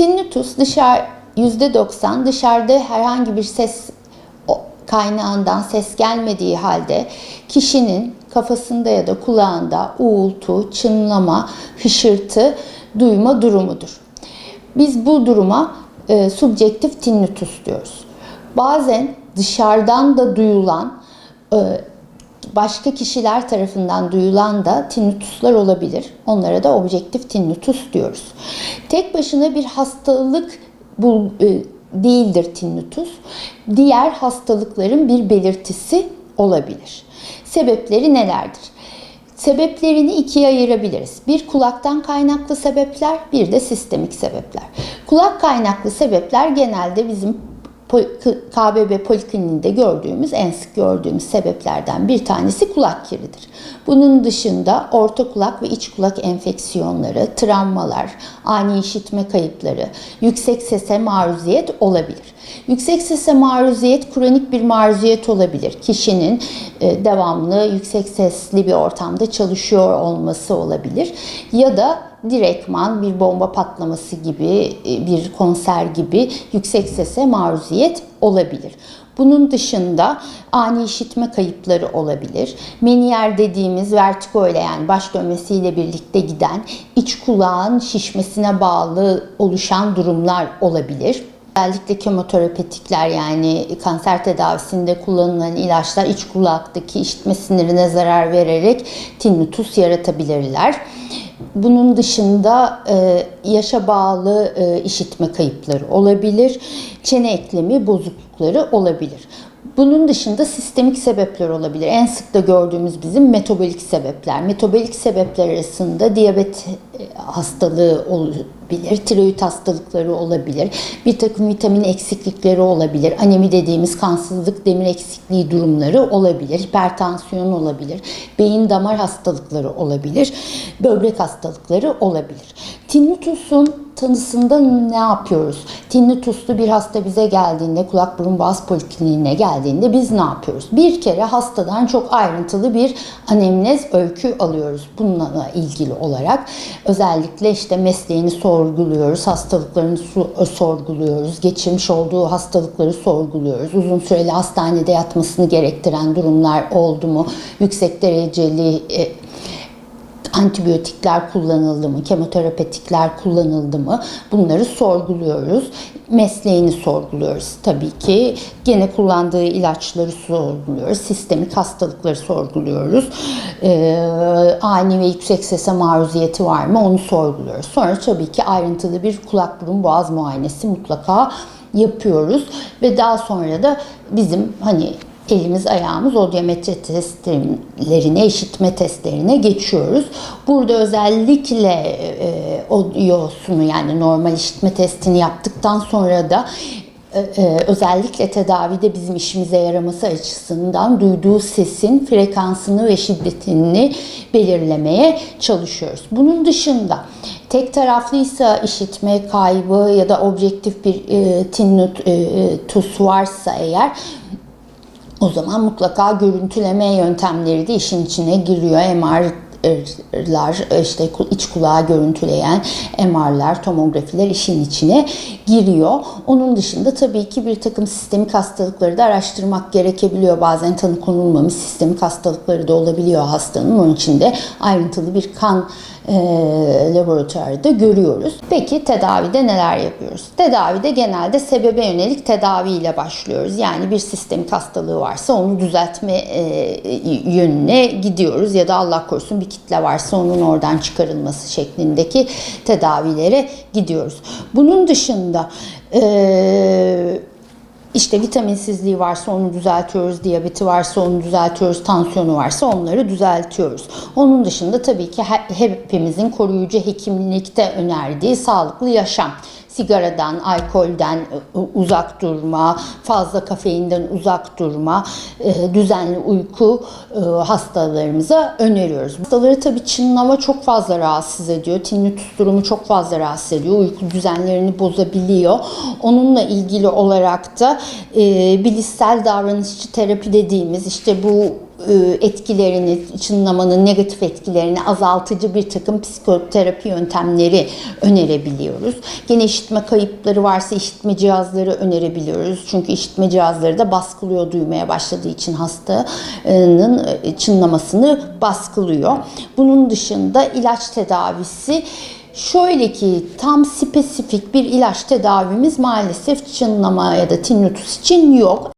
Tinnitus %90 dışarıda herhangi bir ses kaynağından ses gelmediği halde kişinin kafasında ya da kulağında uğultu, çınlama, hışırtı duyma durumudur. Biz bu duruma subjektif tinnitus diyoruz. Bazen dışarıdan da duyulan, başka kişiler tarafından duyulan da tinnituslar olabilir. Onlara da objektif tinnitus diyoruz. Tek başına bir hastalık değildir tinnitus. Diğer hastalıkların bir belirtisi olabilir. Sebepleri nelerdir? Sebeplerini ikiye ayırabiliriz. Bir kulaktan kaynaklı sebepler, bir de sistemik sebepler. Kulak kaynaklı sebepler genelde bizim KBB polikliniğinde gördüğümüz, en sık gördüğümüz sebeplerden bir tanesi kulak kiridir. Bunun dışında orta kulak ve iç kulak enfeksiyonları, travmalar, ani işitme kayıpları, yüksek sese maruziyet olabilir. Yüksek sese maruziyet kronik bir maruziyet olabilir. Kişinin devamlı yüksek sesli bir ortamda çalışıyor olması olabilir. Ya da direktman bir bomba patlaması gibi, bir konser gibi yüksek sese maruziyet olabilir. Bunun dışında ani işitme kayıpları olabilir. Meniyer dediğimiz vertigo ile, yani baş dönmesiyle birlikte giden iç kulağın şişmesine bağlı oluşan durumlar olabilir. Özellikle kemoterapetikler, yani kanser tedavisinde kullanılan ilaçlar iç kulaktaki işitme sinirine zarar vererek tinnitus yaratabilirler. Bunun dışında yaşa bağlı işitme kayıpları olabilir, çene eklemi bozuklukları olabilir. Bunun dışında sistemik sebepler olabilir. En sık da gördüğümüz bizim metabolik sebepler. Metabolik sebepler arasında diyabet hastalığı olabilir, tiroid hastalıkları olabilir, bir takım vitamin eksiklikleri olabilir, anemi dediğimiz kansızlık, demir eksikliği durumları olabilir, hipertansiyon olabilir, beyin damar hastalıkları olabilir, böbrek hastalıkları olabilir. Tinnitus'un tanısında ne yapıyoruz? Tinnituslu bir hasta bize geldiğinde, kulak burun boğaz polikliniğine geldiğinde biz ne yapıyoruz? Bir kere hastadan çok ayrıntılı bir anemnez öykü alıyoruz bununla ilgili olarak. Özellikle işte mesleğini sorguluyoruz, hastalıklarını sorguluyoruz, geçirmiş olduğu hastalıkları sorguluyoruz. Uzun süreli hastanede yatmasını gerektiren durumlar oldu mu? Yüksek dereceli antibiyotikler kullanıldı mı, kemoterapetikler kullanıldı mı, bunları sorguluyoruz. Mesleğini sorguluyoruz tabii ki. Gene kullandığı ilaçları sorguluyoruz. Sistemik hastalıkları sorguluyoruz. Ani ve yüksek sese maruziyeti var mı, onu sorguluyoruz. Sonra tabii ki ayrıntılı bir kulak burun boğaz muayenesi mutlaka yapıyoruz. Ve daha sonra da bizim elimiz ayağımız odyometre testlerine, işitme testlerine geçiyoruz. Burada özellikle odyosunu, yani normal işitme testini yaptıktan sonra da özellikle tedavide bizim işimize yaraması açısından duyduğu sesin frekansını ve şiddetini belirlemeye çalışıyoruz. Bunun dışında tek taraflıysa işitme kaybı ya da objektif bir tinnitus varsa eğer, o zaman mutlaka görüntüleme yöntemleri de işin içine giriyor. MR'lar, işte iç kulağı görüntüleyen MR'lar, tomografiler işin içine giriyor. Onun dışında tabii ki bir takım sistemik hastalıkları da araştırmak gerekebiliyor. Bazen tanı konulmamış sistemik hastalıkları da olabiliyor hastanın. Onun için de ayrıntılı bir kan laboratuvarda görüyoruz. Peki tedavide neler yapıyoruz? Tedavide genelde sebebe yönelik tedaviyle başlıyoruz. Yani bir sistemik hastalığı varsa onu düzeltme yönüne gidiyoruz ya da Allah korusun bir kitle varsa onun oradan çıkarılması şeklindeki tedavilere gidiyoruz. Bunun dışında İşte vitaminsizliği varsa onu düzeltiyoruz, diyabeti varsa onu düzeltiyoruz, tansiyonu varsa onları düzeltiyoruz. Onun dışında tabii ki hepimizin koruyucu hekimlikte önerdiği sağlıklı yaşam. Sigaradan, alkolden uzak durma, fazla kafeinden uzak durma, düzenli uyku hastalarımıza öneriyoruz. Hastaları tabii çınlama çok fazla rahatsız ediyor. Tinnitus durumu çok fazla rahatsız ediyor. Uyku düzenlerini bozabiliyor. Onunla ilgili olarak da bilişsel davranışçı terapi dediğimiz, işte bu etkilerini, çınlamanın negatif etkilerini azaltıcı bir takım psikoterapi yöntemleri önerebiliyoruz. Gene işitme kayıpları varsa işitme cihazları önerebiliyoruz. Çünkü işitme cihazları da baskılıyor, duymaya başladığı için hastanın çınlamasını baskılıyor. Bunun dışında ilaç tedavisi, şöyle ki tam spesifik bir ilaç tedavimiz maalesef çınlama ya da tinnitus için yok.